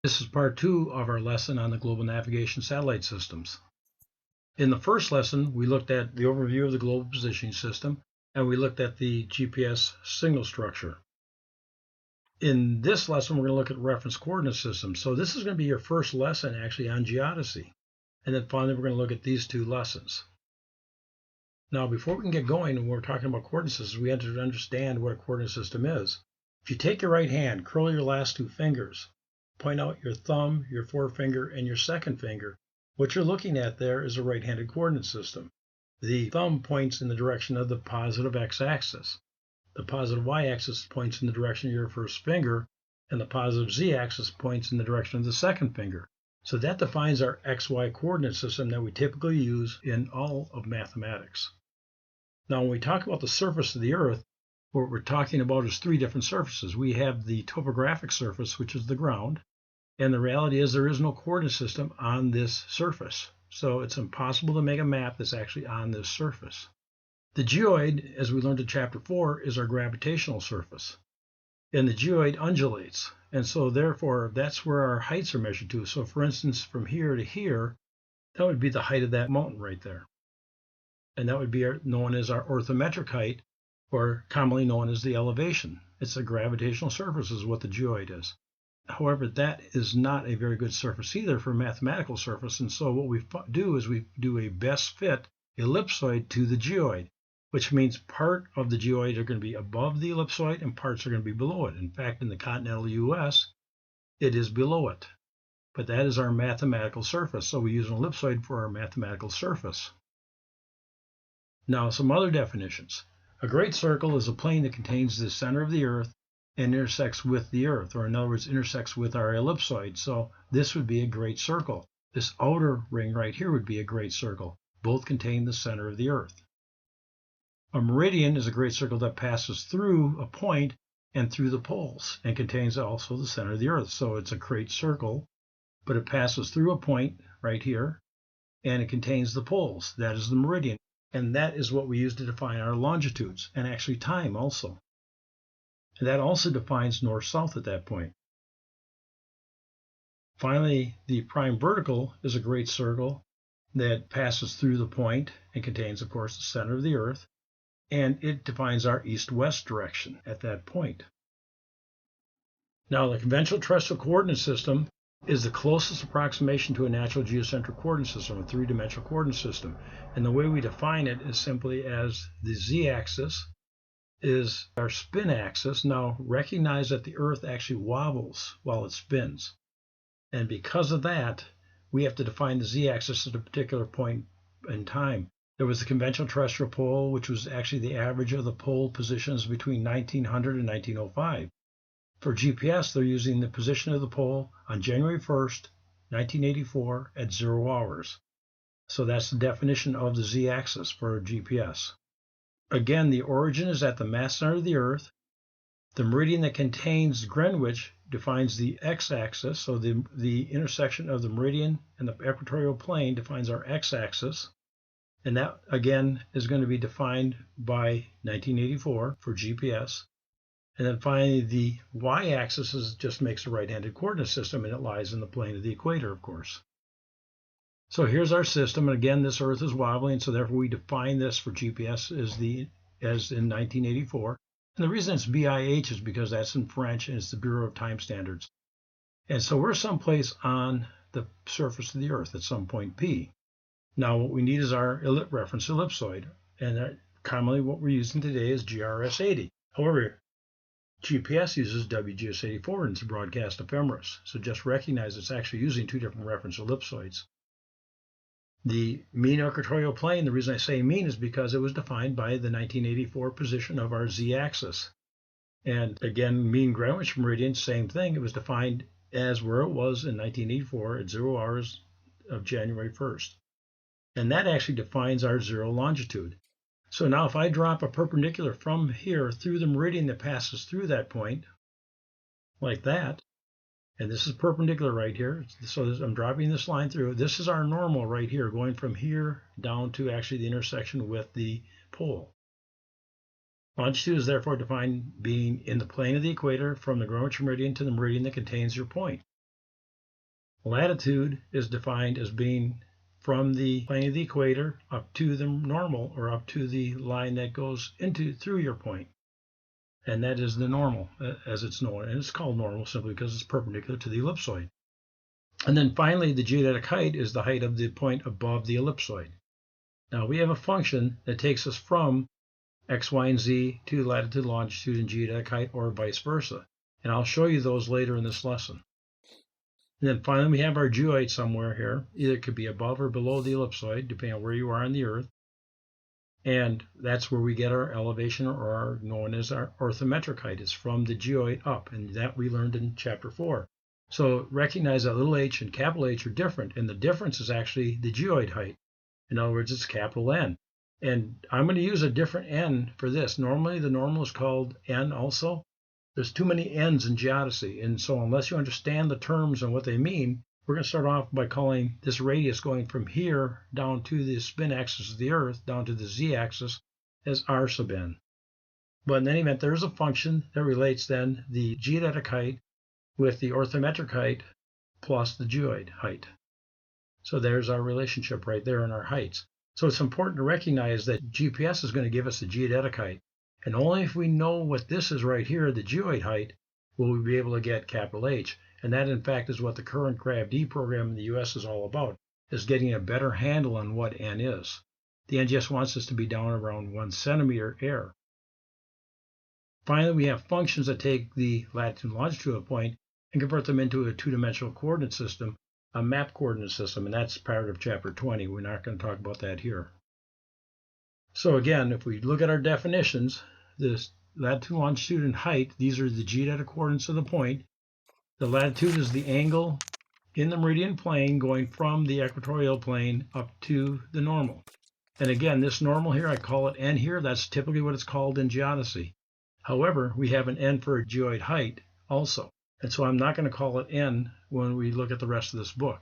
This is part 2 of our lesson on the global navigation satellite systems. In the first lesson, we looked at the overview of the global positioning system, and we looked at the GPS signal structure. In this lesson, we're going to look at reference coordinate systems. So this is going to be your first lesson actually on geodesy. And then finally, we're going to look at these two lessons. Now, before we can get going, when we're talking about coordinate systems, we have to understand what a coordinate system is. If you take your right hand, curl your last two fingers, point out your thumb, your forefinger, and your second finger, what you're looking at there is a right-handed coordinate system. The thumb points in the direction of the positive x-axis. The positive y-axis points in the direction of your first finger, and the positive z-axis points in the direction of the second finger. So that defines our XY coordinate system that we typically use in all of mathematics. Now, when we talk about the surface of the Earth, what we're talking about is three different surfaces. We have the topographic surface, which is the ground, and the reality is there is no coordinate system on this surface. So it's impossible to make a map that's actually on this surface. The geoid, as we learned in Chapter 4, is our gravitational surface. And the geoid undulates. And so therefore, that's where our heights are measured to. So for instance, from here to here, that would be the height of that mountain right there. And that would be known as our orthometric height, or commonly known as the elevation. It's a gravitational surface is what the geoid is. However, that is not a very good surface either for a mathematical surface. And so what we do is we do a best fit ellipsoid to the geoid, which means part of the geoid are going to be above the ellipsoid and parts are going to be below it. In fact, in the continental US, it is below it. But that is our mathematical surface. So we use an ellipsoid for our mathematical surface. Now, some other definitions. A great circle is a plane that contains the center of the Earth and intersects with the Earth, or in other words, intersects with our ellipsoid. So this would be a great circle. This outer ring right here would be a great circle. Both contain the center of the Earth. A meridian is a great circle that passes through a point and through the poles and contains also the center of the Earth. So it's a great circle, but it passes through a point right here, and it contains the poles. That is the meridian. And that is what we use to define our longitudes, and actually time also. And that also defines north-south at that point. Finally, the prime vertical is a great circle that passes through the point and contains, of course, the center of the Earth, and it defines our east-west direction at that point. Now, the conventional terrestrial coordinate system is the closest approximation to a natural geocentric coordinate system, a three-dimensional coordinate system. And the way we define it is simply as the z-axis is our spin axis. Now, recognize that the Earth actually wobbles while it spins. And because of that, we have to define the z-axis at a particular point in time. There was the conventional terrestrial pole, which was actually the average of the pole positions between 1900 and 1905. For GPS, they're using the position of the pole on January 1st, 1984 at 0 hours. So that's the definition of the z-axis for GPS. Again, the origin is at the mass center of the Earth. The meridian that contains Greenwich defines the x-axis, so the intersection of the meridian and the equatorial plane defines our x-axis. And that, again, is going to be defined by 1984 for GPS. And then finally, the y-axis just makes a right-handed coordinate system, and it lies in the plane of the equator, of course. So here's our system, and again, this Earth is wobbling, so therefore we define this for GPS as in 1984. And the reason it's BIH is because that's in French, and it's the Bureau of Time Standards. And so we're someplace on the surface of the Earth at some point P. Now what we need is our reference ellipsoid, and commonly what we're using today is GRS 80. However, GPS uses WGS 84 in its broadcast ephemeris, so just recognize it's actually using two different reference ellipsoids. The mean equatorial plane, the reason I say mean is because it was defined by the 1984 position of our z-axis. And again, mean Greenwich meridian, same thing. It was defined as where it was in 1984 at 0 hours of January 1st. And that actually defines our zero longitude. So now if I drop a perpendicular from here through the meridian that passes through that point, like that, and this is perpendicular right here, so I'm dropping this line through. This is our normal right here, going from here down to actually the intersection with the pole. Longitude is therefore defined being in the plane of the equator from the Greenwich meridian to the meridian that contains your point. Latitude is defined as being from the plane of the equator up to the normal, or up to the line that goes through your point. And that is the normal, as it's known. And it's called normal simply because it's perpendicular to the ellipsoid. And then finally, the geodetic height is the height of the point above the ellipsoid. Now we have a function that takes us from x, y, and z to latitude, longitude, and geodetic height, or vice versa. And I'll show you those later in this lesson. And then finally, we have our geoid somewhere here. Either it could be above or below the ellipsoid, depending on where you are on the Earth. And that's where we get our elevation, or our known as our orthometric height. It's from the geoid up, and that we learned in Chapter 4. So recognize that little h and capital H are different, and the difference is actually the geoid height. In other words, it's capital N. And I'm going to use a different N for this. Normally, the normal is called N also. There's too many N's in geodesy, and so unless you understand the terms and what they mean, we're going to start off by calling this radius going from here down to the spin axis of the Earth, down to the z-axis, as r sub n. But in any event, there's a function that relates then the geodetic height with the orthometric height plus the geoid height. So there's our relationship right there in our heights. So it's important to recognize that GPS is going to give us the geodetic height. And only if we know what this is right here, the geoid height, will we be able to get capital H. And that, in fact, is what the current GravD program in the U.S. is all about, is getting a better handle on what N is. The NGS wants us to be down around 1 centimeter air. Finally, we have functions that take the latitude and longitude of a point and convert them into a two-dimensional coordinate system, a map coordinate system, and that's part of Chapter 20. We're not going to talk about that here. So again, if we look at our definitions, this latitude, longitude, and height, these are the geodetic coordinates of the point. The latitude is the angle in the meridian plane going from the equatorial plane up to the normal. And again, this normal here, I call it N here. That's typically what it's called in geodesy. However, we have an N for a geoid height also. And so I'm not going to call it N when we look at the rest of this book.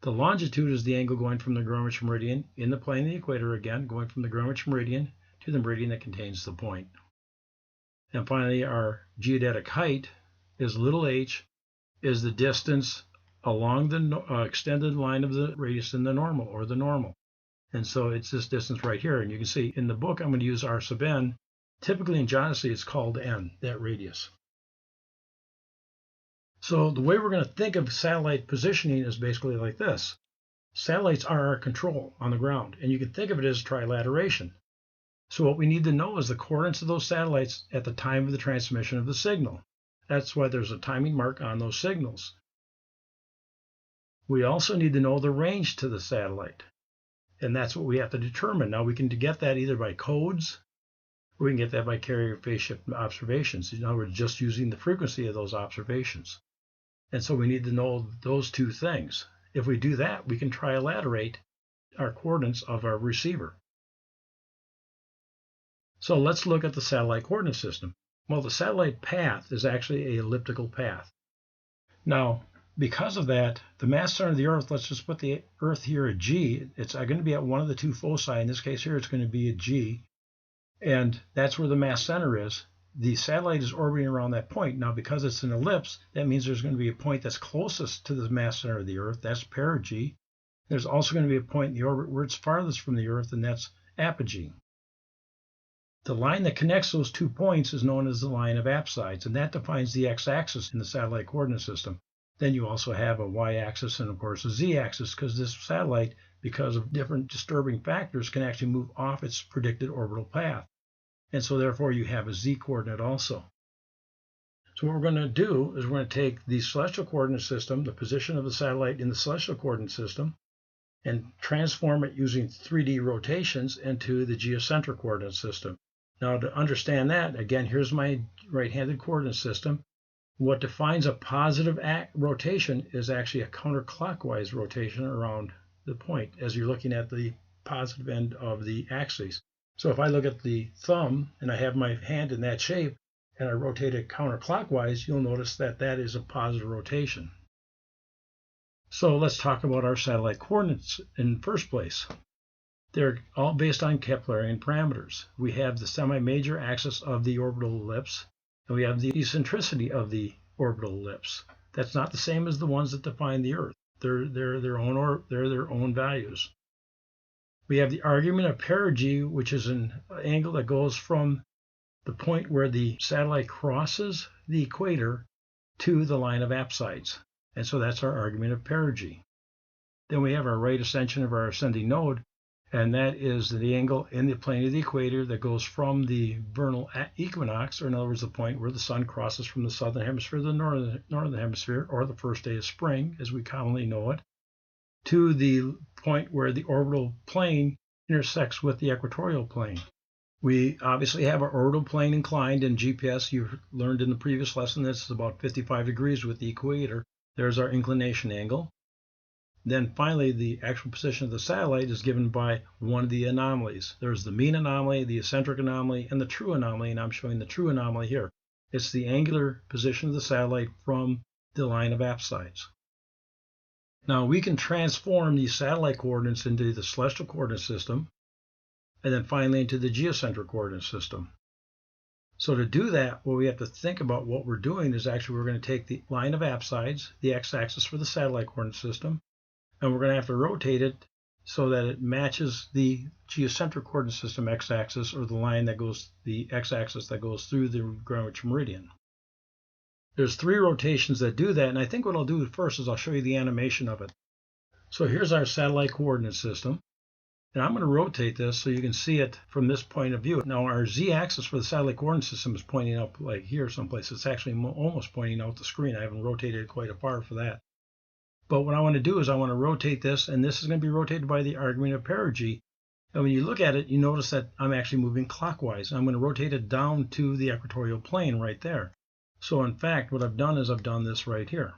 The longitude is the angle going from the Greenwich meridian in the plane of the equator, again, going from the Greenwich meridian to the meridian that contains the point. And finally, our geodetic height is little h, is the distance along the extended line of the radius in the normal, or the normal. And so it's this distance right here. And you can see in the book, I'm going to use r sub n. Typically in geodesy, it's called n, that radius. So the way we're going to think of satellite positioning is basically like this. Satellites are our control on the ground, and you can think of it as trilateration. So what we need to know is the coordinates of those satellites at the time of the transmission of the signal. That's why there's a timing mark on those signals. We also need to know the range to the satellite, and that's what we have to determine. Now we can get that either by codes, or we can get that by carrier phase shift observations. In other words, just using the frequency of those observations. And so we need to know those two things. If we do that, we can trilaterate our coordinates of our receiver. So let's look at the satellite coordinate system. Well, the satellite path is actually an elliptical path. Now, because of that, the mass center of the Earth, let's just put the Earth here at G. It's going to be at one of the two foci. In this case here, it's going to be at G. And that's where the mass center is. The satellite is orbiting around that point. Now, because it's an ellipse, that means there's going to be a point that's closest to the mass center of the Earth. That's perigee. There's also going to be a point in the orbit where it's farthest from the Earth, and that's apogee. The line that connects those 2 points is known as the line of apsides, and that defines the x-axis in the satellite coordinate system. Then you also have a y-axis and, of course, a z-axis, because this satellite, because of different disturbing factors, can actually move off its predicted orbital path. And so therefore you have a z-coordinate also. So what we're going to do is we're going to take the celestial coordinate system, the position of the satellite in the celestial coordinate system, and transform it using 3D rotations into the geocentric coordinate system. Now to understand that, again, here's my right-handed coordinate system. What defines a positive rotation is actually a counterclockwise rotation around the point as you're looking at the positive end of the axis. So if I look at the thumb and I have my hand in that shape and I rotate it counterclockwise, you'll notice that that is a positive rotation. So let's talk about our satellite coordinates in the first place. They're all based on Keplerian parameters. We have the semi-major axis of the orbital ellipse, and we have the eccentricity of the orbital ellipse. That's not the same as the ones that define the Earth. They're their own values. We have the argument of perigee, which is an angle that goes from the point where the satellite crosses the equator to the line of apsides. And so that's our argument of perigee. Then we have our right ascension of our ascending node, and that is the angle in the plane of the equator that goes from the vernal equinox, or in other words, the point where the sun crosses from the southern hemisphere to the northern hemisphere, or the first day of spring, as we commonly know it, to the point where the orbital plane intersects with the equatorial plane. We obviously have our orbital plane inclined in GPS. You learned in the previous lesson that it's about 55 degrees with the equator. There's our inclination angle. Then finally, the actual position of the satellite is given by one of the anomalies. There's the mean anomaly, the eccentric anomaly, and the true anomaly, and I'm showing the true anomaly here. It's the angular position of the satellite from the line of apsides. Now, we can transform these satellite coordinates into the celestial coordinate system, and then finally into the geocentric coordinate system. So to do that, what we have to think about what we're doing is actually we're going to take the line of apsides, the x-axis for the satellite coordinate system, and we're going to have to rotate it so that it matches the geocentric coordinate system x-axis, or the line that goes, the x-axis that goes through the Greenwich meridian. There's 3 rotations that do that, and I think what I'll do first is I'll show you the animation of it. So here's our satellite coordinate system, and I'm going to rotate this so you can see it from this point of view. Now our z-axis for the satellite coordinate system is pointing up like here someplace. It's actually almost pointing out the screen. I haven't rotated it quite far for that. But what I want to do is I want to rotate this, and this is going to be rotated by the argument of perigee. And when you look at it, you notice that I'm actually moving clockwise. I'm going to rotate it down to the equatorial plane right there. So in fact, what I've done is I've done this right here.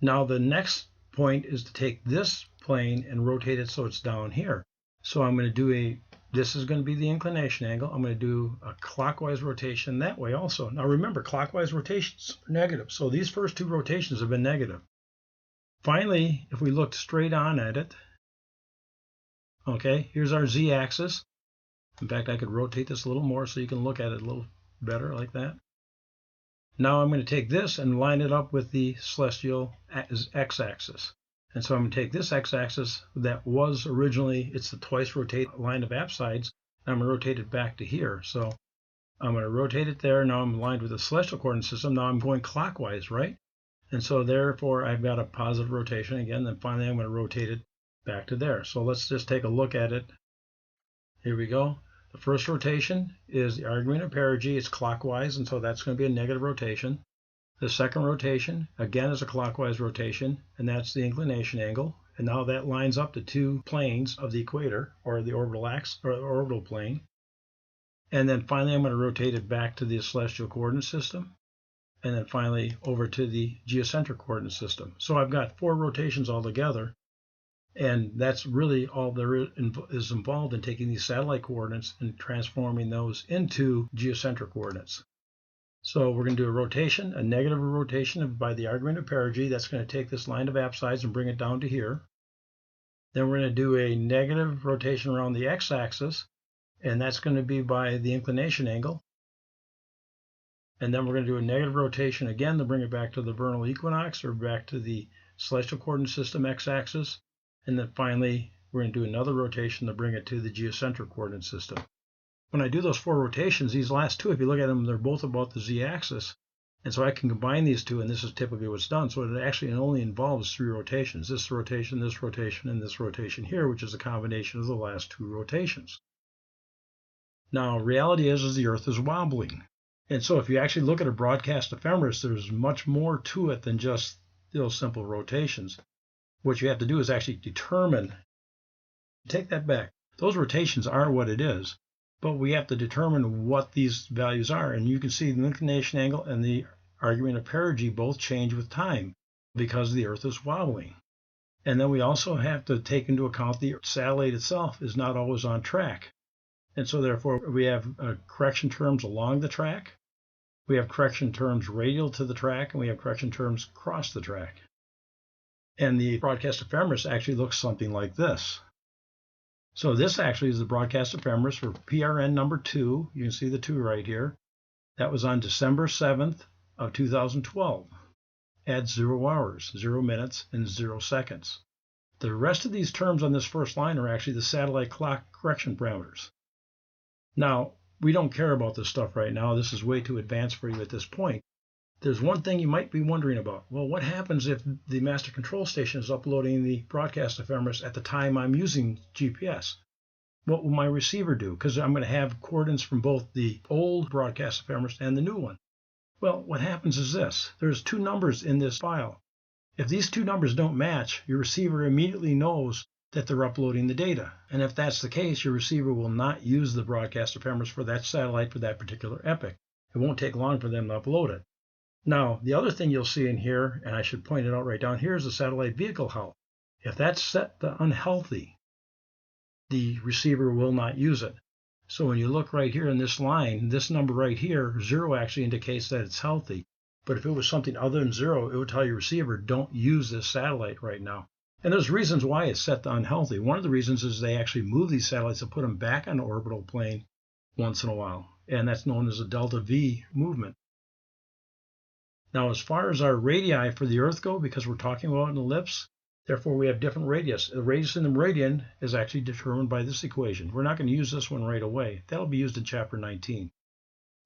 Now the next point is to take this plane and rotate it so it's down here. So I'm going to do this is going to be the inclination angle. I'm going to do a clockwise rotation that way also. Now remember, clockwise rotations are negative. So these first 2 rotations have been negative. Finally, if we looked straight on at it, okay, here's our z-axis. In fact, I could rotate this a little more so you can look at it a little better like that. Now I'm going to take this and line it up with the celestial x-axis. And so I'm going to take this x-axis that was originally, it's the twice rotate line of apsides, and I'm going to rotate it back to here. So I'm going to rotate it there. Now I'm aligned with the celestial coordinate system. Now I'm going clockwise, right? And so therefore I've got a positive rotation again. Then finally I'm going to rotate it back to there. So let's just take a look at it. Here we go. The first rotation is the argument of perigee. It's clockwise, and so that's going to be a negative rotation. The second rotation, again, is a clockwise rotation, and that's the inclination angle. And now that lines up to 2 planes of the equator, or the orbital axis, or the orbital plane. And then finally I'm going to rotate it back to the celestial coordinate system. And then finally over to the geocentric coordinate system. So I've got 4 rotations altogether, and that's really all there is involved in taking these satellite coordinates and transforming those into geocentric coordinates. So we're going to do a rotation, a negative rotation by the argument of perigee. That's going to take this line of apsides and bring it down to here. Then we're going to do a negative rotation around the x-axis, and that's going to be by the inclination angle. And then we're going to do a negative rotation again to bring it back to the vernal equinox, or back to the celestial coordinate system x-axis. And then finally, we're going to do another rotation to bring it to the geocentric coordinate system. When I do those 4 rotations, these last 2, if you look at them, they're both about the z-axis. And so I can combine these 2, and this is typically what's done. So it actually only involves 3 rotations. This rotation, and this rotation here, which is a combination of the last 2 rotations. Now, reality is the Earth is wobbling. And so if you actually look at a broadcast ephemeris, there's much more to it than just those simple rotations. What you have to do is actually determine, take that back. Those rotations are what it is, but we have to determine what these values are. And you can see the inclination angle and the argument of perigee both change with time because the Earth is wobbling. And then we also have to take into account the satellite itself is not always on track. And so therefore we have correction terms along the track, we have correction terms radial to the track, and we have correction terms across the track. And the broadcast ephemeris actually looks something like this. So this actually is the broadcast ephemeris for PRN number 2. You can see the 2 right here. That was on December 7th of 2012. at 0 hours, 0 minutes, and 0 seconds. The rest of these terms on this first line are actually the satellite clock correction parameters. Now, we don't care about this stuff right now. This is way too advanced for you at this point. There's one thing you might be wondering about. Well, what happens if the master control station is uploading the broadcast ephemeris at the time I'm using GPS? What will my receiver do? Because I'm going to have coordinates from both the old broadcast ephemeris and the new one. Well, what happens is this. There's two numbers in this file. If these two numbers don't match, your receiver immediately knows that they're uploading the data. And if that's the case, your receiver will not use the broadcast ephemeris for that satellite for that particular epoch. It won't take long for them to upload it. Now, the other thing you'll see in here, and I should point it out right down here, is the satellite vehicle health. If that's set to unhealthy, the receiver will not use it. So when you look right here in this line, this number right here, 0 actually indicates that it's healthy. But if it was something other than 0, it would tell your receiver, don't use this satellite right now. And there's reasons why it's set to unhealthy. One of the reasons is they actually move these satellites and put them back on the orbital plane once in a while. And that's known as a delta V movement. Now, as far as our radii for the Earth go, because we're talking about an ellipse, therefore we have different radius. The radius in the meridian is actually determined by this equation. We're not going to use this one right away. That'll be used in Chapter 19.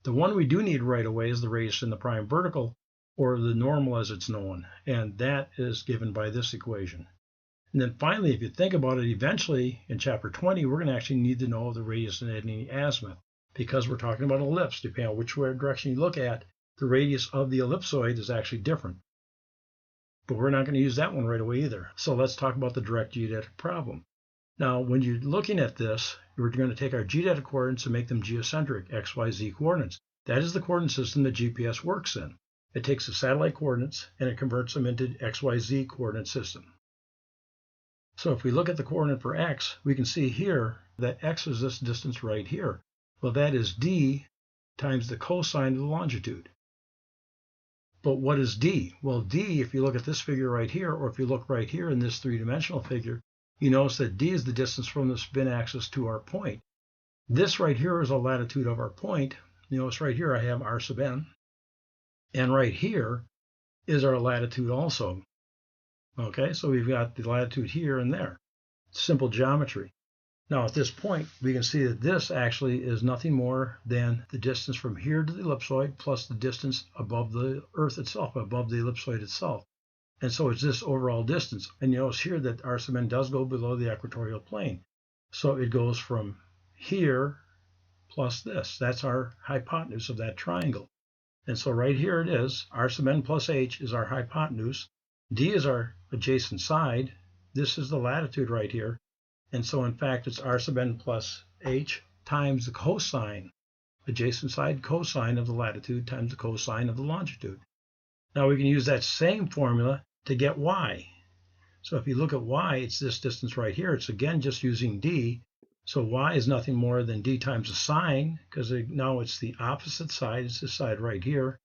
The one we do need right away is the radius in the prime vertical, or the normal as it's known, and that is given by this equation. And then finally, if you think about it, eventually in Chapter 20, we're going to actually need to know the radius in any azimuth, because we're talking about an ellipse. Depending on which direction you look at, the radius of the ellipsoid is actually different. But we're not going to use that one right away either. So let's talk about the direct geodetic problem. Now, when you're looking at this, we're going to take our geodetic coordinates and make them geocentric, x, y, z coordinates. That is the coordinate system that GPS works in. It takes the satellite coordinates and it converts them into x, y, z coordinate system. So if we look at the coordinate for x, we can see here that x is this distance right here. Well, that is d times the cosine of the longitude. But what is d? Well, d, if you look at this figure right here, or if you look right here in this three-dimensional figure, you notice that d is the distance from the spin axis to our point. This right here is a latitude of our point. You notice right here I have r sub n. And right here is our latitude also. Okay, so we've got the latitude here and there. Simple geometry. Now at this point, we can see that this actually is nothing more than the distance from here to the ellipsoid plus the distance above the Earth itself, above the ellipsoid itself. And so it's this overall distance. And you notice here that r sub n does go below the equatorial plane. So it goes from here plus this. That's our hypotenuse of that triangle. And so right here it is. R sub n plus h is our hypotenuse. D is our adjacent side. This is the latitude right here. And so, in fact, it's r sub n plus h times the cosine, adjacent side cosine of the latitude times the cosine of the longitude. Now we can use that same formula to get y. So if you look at y, it's this distance right here. It's again just using d. So y is nothing more than d times the sine, because now it's the opposite side. It's this side right here.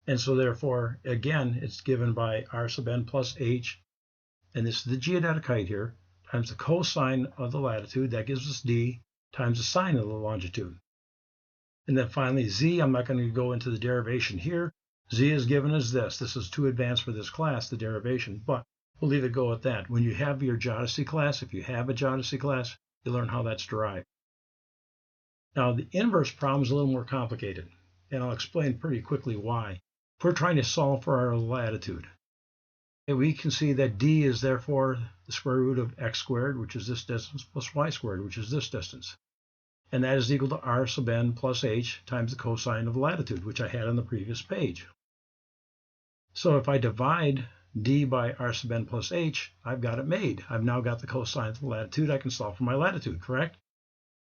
And so therefore, again, it's given by r sub n plus h, and this is the geodetic height here, times the cosine of the latitude, that gives us d, times the sine of the longitude. And then finally z, I'm not going to go into the derivation here. Z is given as this. This is too advanced for this class, the derivation, but we'll leave it go at that. When you have your geodesy class, if you have a geodesy class, you'll learn how that's derived. Now the inverse problem is a little more complicated, and I'll explain pretty quickly why. If we're trying to solve for our latitude, we can see that d is therefore the square root of x squared, which is this distance, plus y squared, which is this distance. And that is equal to r sub n plus h times the cosine of latitude, which I had on the previous page. So if I divide d by r sub n plus h, I've got it made. I've now got the cosine of the latitude. I can solve for my latitude, correct?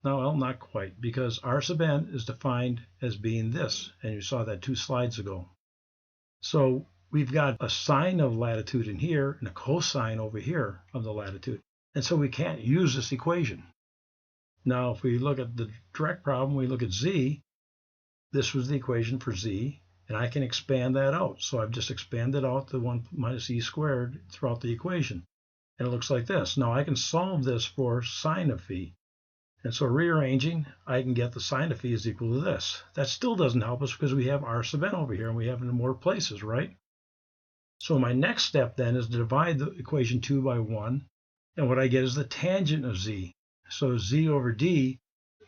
No, well, not quite, because r sub n is defined as being this, and you saw that 2 slides ago. So we've got a sine of latitude in here and a cosine over here of the latitude. And so we can't use this equation. Now, if we look at the direct problem, we look at z. This was the equation for z, and I can expand that out. So I've just expanded out the 1 minus e squared throughout the equation. And it looks like this. Now I can solve this for sine of phi. And so rearranging, I can get the sine of phi is equal to this. That still doesn't help us because we have r sub n over here, and we have it in more places, right? So my next step then is to divide the equation 2 by 1, and what I get is the tangent of z. So z over d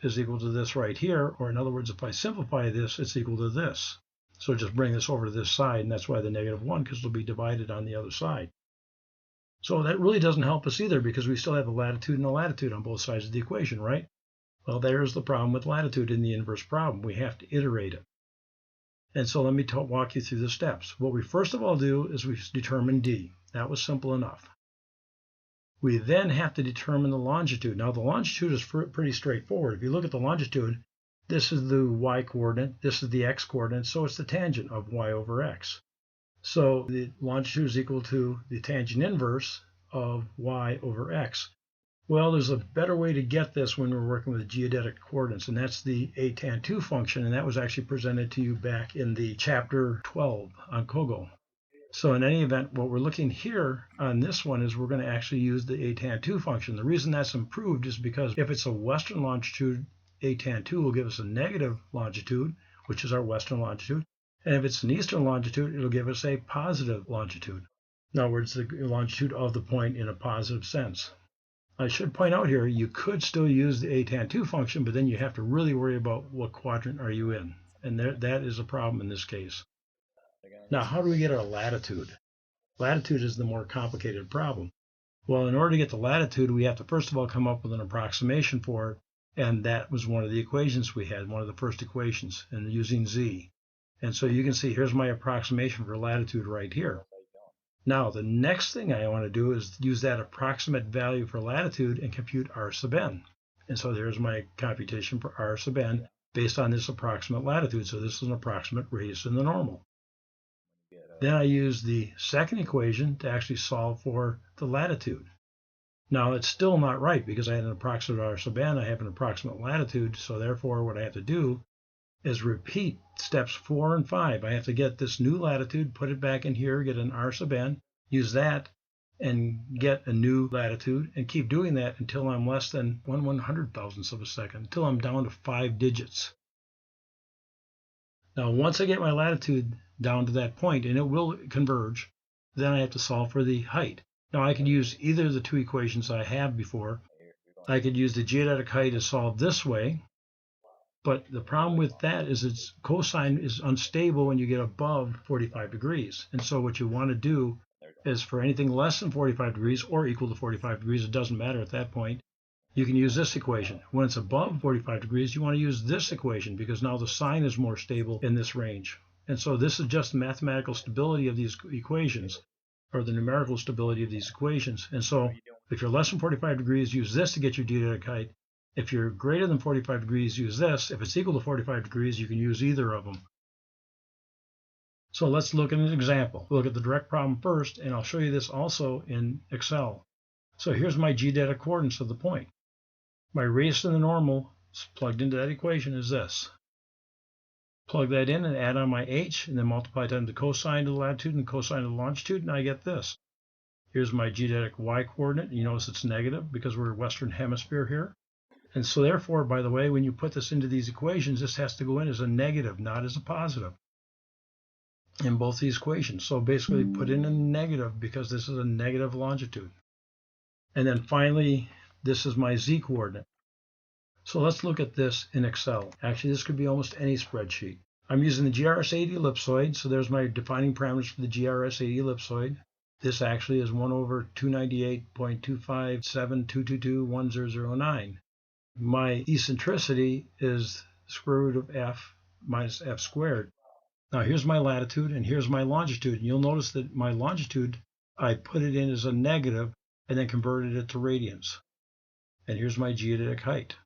is equal to this right here, or in other words, if I simplify this, it's equal to this. So just bring this over to this side, and that's why the -1, because it'll be divided on the other side. So that really doesn't help us either, because we still have a latitude and a latitude on both sides of the equation, right? Well, there's the problem with latitude in the inverse problem. We have to iterate it. And so let me walk you through the steps. What we first of all do is we determine d. That was simple enough. We then have to determine the longitude. Now the longitude is pretty straightforward. If you look at the longitude, this is the y coordinate, this is the x coordinate, so it's the tangent of y over x. So the longitude is equal to the tangent inverse of y over x. Well, there's a better way to get this when we're working with geodetic coordinates, and that's the tan2 function, and that was actually presented to you back in the chapter 12 on COGO. So in any event, what we're looking here on this one is we're going to actually use the tan2 function. The reason that's improved is because if it's a western longitude, tan2 will give us a negative longitude, which is our western longitude. And if it's an eastern longitude, it'll give us a positive longitude. In other words, the longitude of the point in a positive sense. I should point out here, you could still use the tan2 function, but then you have to really worry about what quadrant are you in. And that is a problem in this case. Now, how do we get our latitude? Latitude is the more complicated problem. Well, in order to get the latitude, we have to first of all come up with an approximation for it, and that was one of the equations we had, one of the first equations, and using z. And so you can see here's my approximation for latitude right here. Now, the next thing I want to do is use that approximate value for latitude and compute r sub n. And so there's my computation for r sub n based on this approximate latitude. So this is an approximate radius in the normal. Then I use the second equation to actually solve for the latitude. Now, it's still not right because I had an approximate r sub n, I have an approximate latitude, so therefore what I have to do is repeat steps 4 and 5. I have to get this new latitude, put it back in here, get an r sub n, use that, and get a new latitude, and keep doing that until I'm less than 1/100,000th of a second, until I'm down to 5 digits. Now, once I get my latitude down to that point, and it will converge, then I have to solve for the height. Now, I could use either of the two equations I have before. I could use the geodetic height to solve this way, but the problem with that is its cosine is unstable when you get above 45 degrees. And so what you want to do is for anything less than 45 degrees or equal to 45 degrees, it doesn't matter at that point, you can use this equation. When it's above 45 degrees, you want to use this equation because now the sine is more stable in this range. And so this is just mathematical stability of these equations, or the numerical stability of these equations. And so if you're less than 45 degrees, use this to get your geodetic height. If you're greater than 45 degrees, use this. If it's equal to 45 degrees, you can use either of them. So let's look at an example. We'll look at the direct problem first, and I'll show you this also in Excel. So here's my geodetic coordinates of the point. My radius in the normal plugged into that equation is this. Plug that in and add on my h, and then multiply times the cosine of the latitude and cosine of the longitude, and I get this. Here's my geodetic y coordinate. You notice it's negative because we're Western Hemisphere here. And so therefore, by the way, when you put this into these equations, this has to go in as a negative, not as a positive in both these equations. So basically put in a negative because this is a negative longitude. And then finally, this is my z coordinate. So let's look at this in Excel. Actually, this could be almost any spreadsheet. I'm using the GRS80 ellipsoid, so there's my defining parameters for the GRS80 ellipsoid. This actually is 1/298.2572221,009. My eccentricity is square root of f minus f squared. Now here's my latitude and here's my longitude. And you'll notice that my longitude, I put it in as a negative and then converted it to radians. And here's my geodetic height.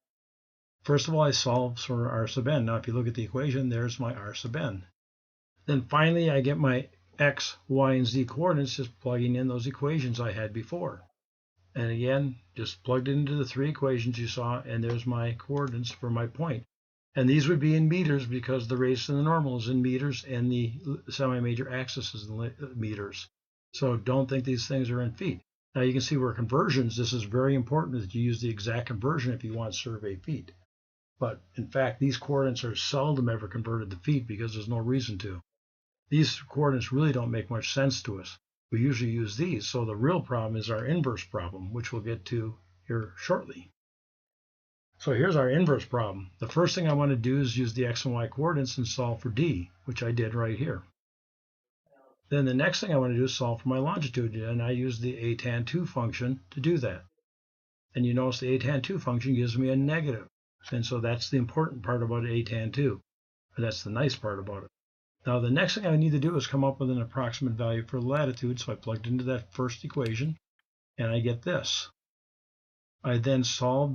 First of all, I solve for r sub n. Now if you look at the equation, there's my r sub n. Then finally, I get my x, y, and z coordinates just plugging in those equations I had before. And again, just plugged into the three equations you saw, and there's my coordinates for my point. And these would be in meters because the radius in the normal is in meters and the semi-major axis is in meters. So don't think these things are in feet. Now you can see where conversions, this is very important that you use the exact conversion if you want survey feet. But in fact, these coordinates are seldom ever converted to feet because there's no reason to. These coordinates really don't make much sense to us. We usually use these, so the real problem is our inverse problem, which we'll get to here shortly. So here's our inverse problem. The first thing I want to do is use the x and y coordinates and solve for d, which I did right here. Then the next thing I want to do is solve for my longitude, and I use the a tan 2 function to do that. And you notice the a tan 2 function gives me a negative. And so that's the important part about a tan 2. Or that's the nice part about it. Now the next thing I need to do is come up with an approximate value for latitude. So I plugged into that first equation, and I get this. I then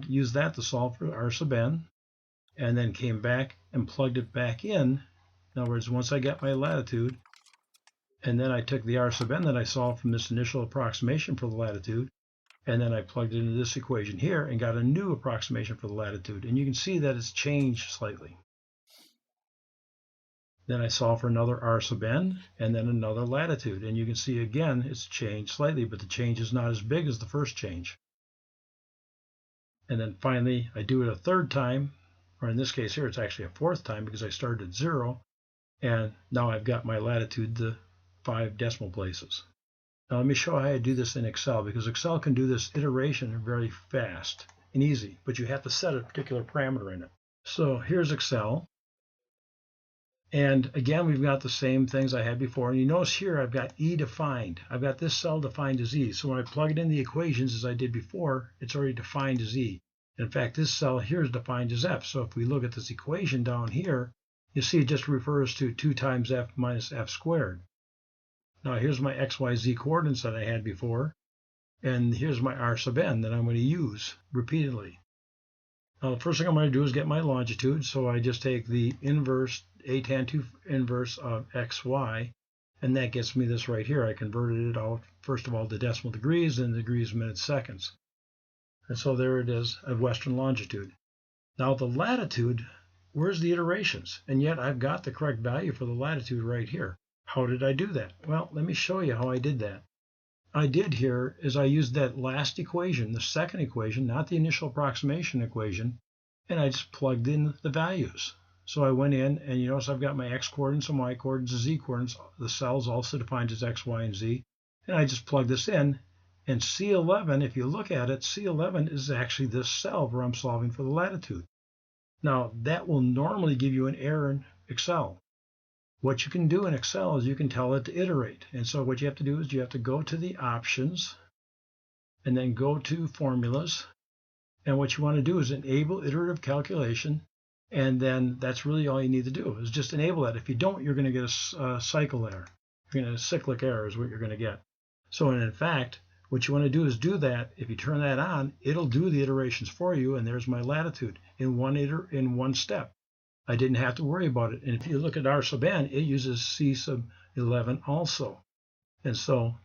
used that to solve for r sub n, and then came back and plugged it back in. In other words, once I got my latitude, and then I took the r sub n that I solved from this initial approximation for the latitude, and then I plugged it into this equation here and got a new approximation for the latitude. And you can see that it's changed slightly. Then I solve for another r sub n and then another latitude. And you can see again it's changed slightly, but the change is not as big as the first change. And then finally I do it a third time, or in this case here it's actually a fourth time because I started at 0. And now I've got my latitude to 5 decimal places. Now let me show how I do this in Excel, because Excel can do this iteration very fast and easy, but you have to set a particular parameter in it. So here's Excel. And again, we've got the same things I had before. And you notice here I've got E defined. I've got this cell defined as E. So when I plug it in the equations as I did before, it's already defined as E. In fact, this cell here is defined as F. So if we look at this equation down here, you see it just refers to 2 times F minus F squared. Now here's my X, Y, Z coordinates that I had before. And here's my R sub n that I'm going to use repeatedly. Now the first thing I'm going to do is get my longitude. So I just take the inverse, a tan 2 inverse of xy, and that gets me this right here. I converted it out, first of all, to decimal degrees, then degrees, minutes, seconds. And so there it is, a western longitude. Now the latitude, where's the iterations? And yet I've got the correct value for the latitude right here. How did I do that? Well, let me show you how I did that. I did here is I used that last equation, the second equation, not the initial approximation equation, and I just plugged in the values. So I went in, and you notice I've got my x coordinates and y coordinates and z coordinates. The cells also defined as x, y, and z. And I just plug this in. And C11, if you look at it, C11 is actually this cell where I'm solving for the latitude. Now, that will normally give you an error in Excel. What you can do in Excel is you can tell it to iterate. And so what you have to do is you have to go to the options and then go to formulas. And what you want to do is enable iterative calculation. And then that's really all you need to do is just enable that. If you don't, you're going to get a cycle error. You're going to cyclic error is what you're going to get. So in fact, what you want to do is do that. If you turn that on, it'll do the iterations for you. And there's my latitude in one step. I didn't have to worry about it. And if you look at R sub n, it uses C sub 11 also. And so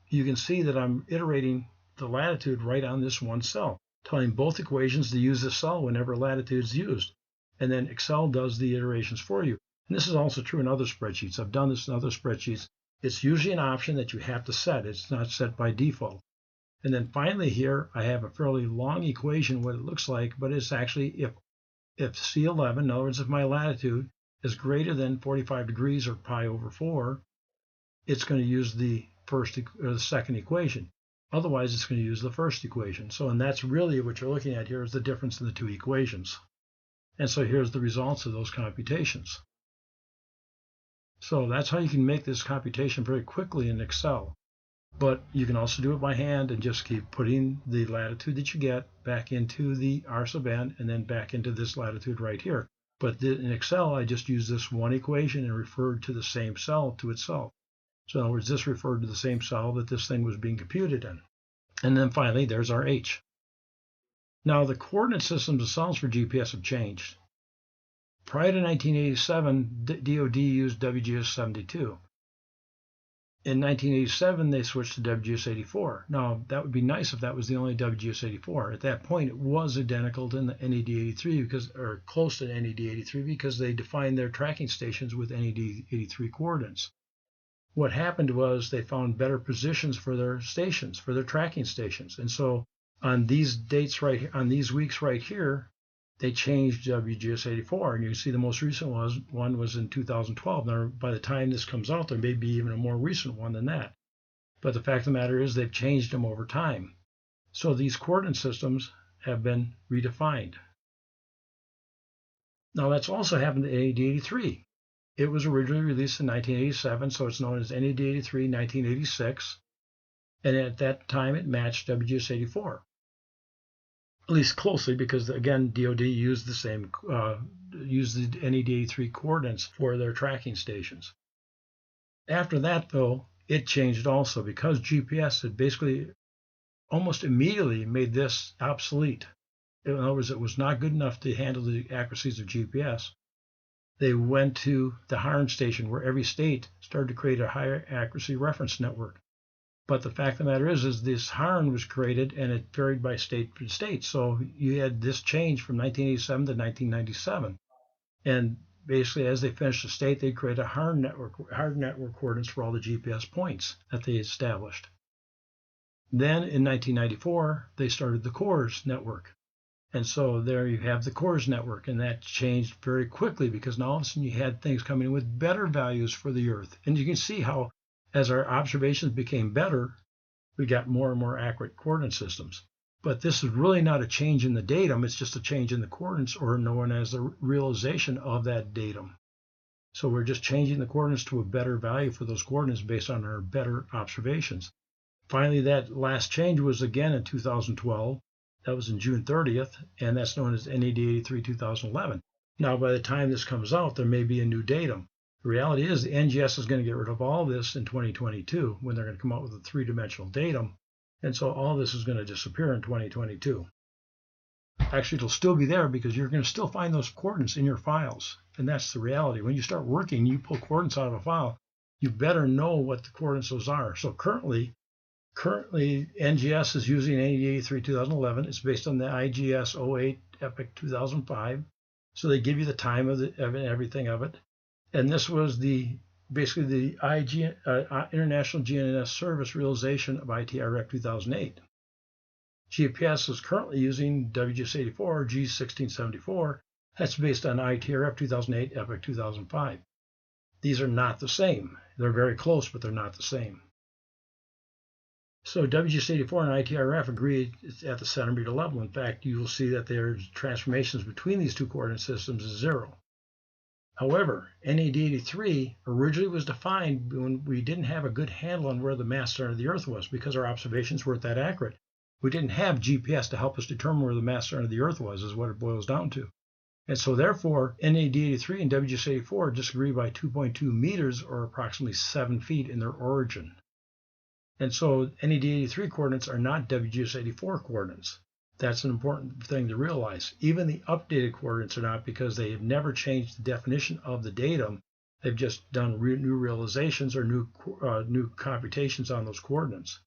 you can see that I'm iterating the latitude right on this one cell, telling both equations to use this cell whenever latitude is used. And then Excel does the iterations for you. And this is also true in other spreadsheets. I've done this in other spreadsheets. It's usually an option that you have to set. It's not set by default. And then finally here, I have a fairly long equation, what it looks like, but it's actually if C11, in other words, if my latitude is greater than 45 degrees or pi over 4, it's going to use the second equation. Otherwise, it's going to use the first equation. So, and that's really what you're looking at here is the difference in the two equations. And so here's the results of those computations. So that's how you can make this computation very quickly in Excel. But you can also do it by hand and just keep putting the latitude that you get back into the R sub n and then back into this latitude right here. But in Excel, I just used this one equation and referred to the same cell to itself. So in other words, this referred to the same cell that this thing was being computed in. And then finally, there's our H. Now, the coordinate systems themselves for GPS have changed. Prior to 1987, DoD used WGS-72. In 1987, they switched to WGS-84. Now, that would be nice if that was the only WGS-84. At that point, it was identical to the NED-83, or close to NED-83, because they defined their tracking stations with NED-83 coordinates. What happened was they found better positions for their stations, for their tracking stations. And so on these dates right here, on these weeks right here, they changed WGS84, and you see the most recent one was in 2012. Now, by the time this comes out, there may be even a more recent one than that. But the fact of the matter is they've changed them over time. So these coordinate systems have been redefined. Now, that's also happened to NAD83. It was originally released in 1987, so it's known as NAD83 1986, and at that time it matched WGS84, at least closely, because again, DoD used the NAD83 coordinates for their tracking stations. After that, though, it changed also because GPS had basically almost immediately made this obsolete. In other words, it was not good enough to handle the accuracies of GPS. They went to the HARN station, where every state started to create a higher accuracy reference network. But the fact of the matter is this HARN was created and it varied by state to state. So you had this change from 1987 to 1997. And basically, as they finished the state, they'd create a HARN network coordinates for all the GPS points that they established. Then in 1994, they started the CORS network. And so there you have the CORS network, and that changed very quickly because now all of a sudden you had things coming in with better values for the Earth. And you can see how, as our observations became better, we got more and more accurate coordinate systems. But this is really not a change in the datum, it's just a change in the coordinates, or known as the realization of that datum. So we're just changing the coordinates to a better value for those coordinates based on our better observations. Finally, that last change was again in 2012. That was in June 30th, and that's known as NAD83 2011. Now, by the time this comes out, there may be a new datum. The reality is the NGS is going to get rid of all this in 2022 when they're going to come out with a three-dimensional datum, and so all this is going to disappear in 2022. Actually, it'll still be there because you're going to still find those coordinates in your files, and that's the reality. When you start working, you pull coordinates out of a file, you better know what the coordinates those are. So currently, NGS is using NAD83 2011. It's based on the IGS 08 Epic 2005. So they give you the time of everything of it. And this was basically the International GNSS Service realization of ITRF 2008. GPS is currently using WGS84 or G1674. That's based on ITRF 2008 Epic 2005. These are not the same. They're very close, but they're not the same. So WGS84 and ITRF agree at the centimeter level. In fact, you will see that their transformations between these two coordinate systems is 0. However, NAD83 originally was defined when we didn't have a good handle on where the mass center of the Earth was because our observations weren't that accurate. We didn't have GPS to help us determine where the mass center of the Earth was, is what it boils down to. And so therefore, NAD83 and WGS84 disagree by 2.2 meters, or approximately 7 feet, in their origin. And so NAD83 coordinates are not WGS84 coordinates. That's an important thing to realize. Even the updated coordinates are not, because they have never changed the definition of the datum. They've just done new realizations or new computations on those coordinates.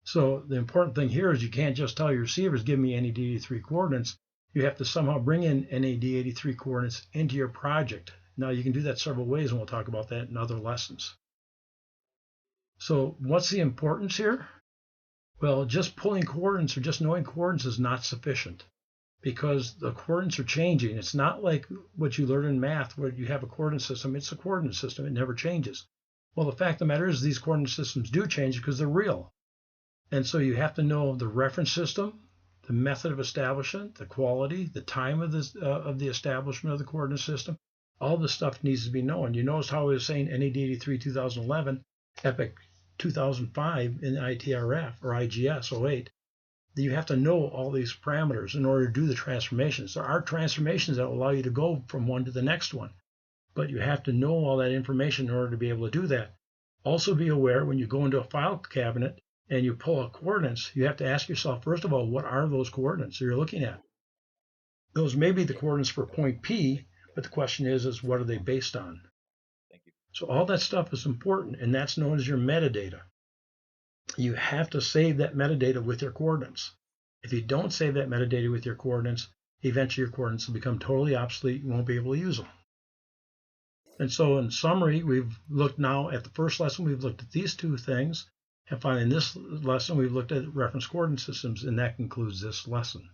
So the important thing here is you can't just tell your receivers, give me NAD83 coordinates. You have to somehow bring in NAD83 coordinates into your project. Now you can do that several ways, and we'll talk about that in other lessons. So what's the importance here? Well, just pulling coordinates or just knowing coordinates is not sufficient, because the coordinates are changing. It's not like what you learn in math where you have a coordinate system. It's a coordinate system. It never changes. Well, the fact of the matter is these coordinate systems do change because they're real. And so you have to know the reference system, the method of establishment, the quality, the time of the establishment of the coordinate system. All this stuff needs to be known. You notice how I was saying NAD83 2011, Epic 2005 in ITRF or IGS 08. You have to know all these parameters in order to do the transformations. There are transformations that will allow you to go from one to the next one, but you have to know all that information in order to be able to do that. Also be aware when you go into a file cabinet and you pull out coordinates, you have to ask yourself, first of all, what are those coordinates that you're looking at? Those may be the coordinates for point P, but the question is what are they based on? So all that stuff is important, and that's known as your metadata. You have to save that metadata with your coordinates. If you don't save that metadata with your coordinates, eventually your coordinates will become totally obsolete. You won't be able to use them. And so in summary, we've looked now at the first lesson, we've looked at these two things. And finally, in this lesson, we've looked at reference coordinate systems, and that concludes this lesson.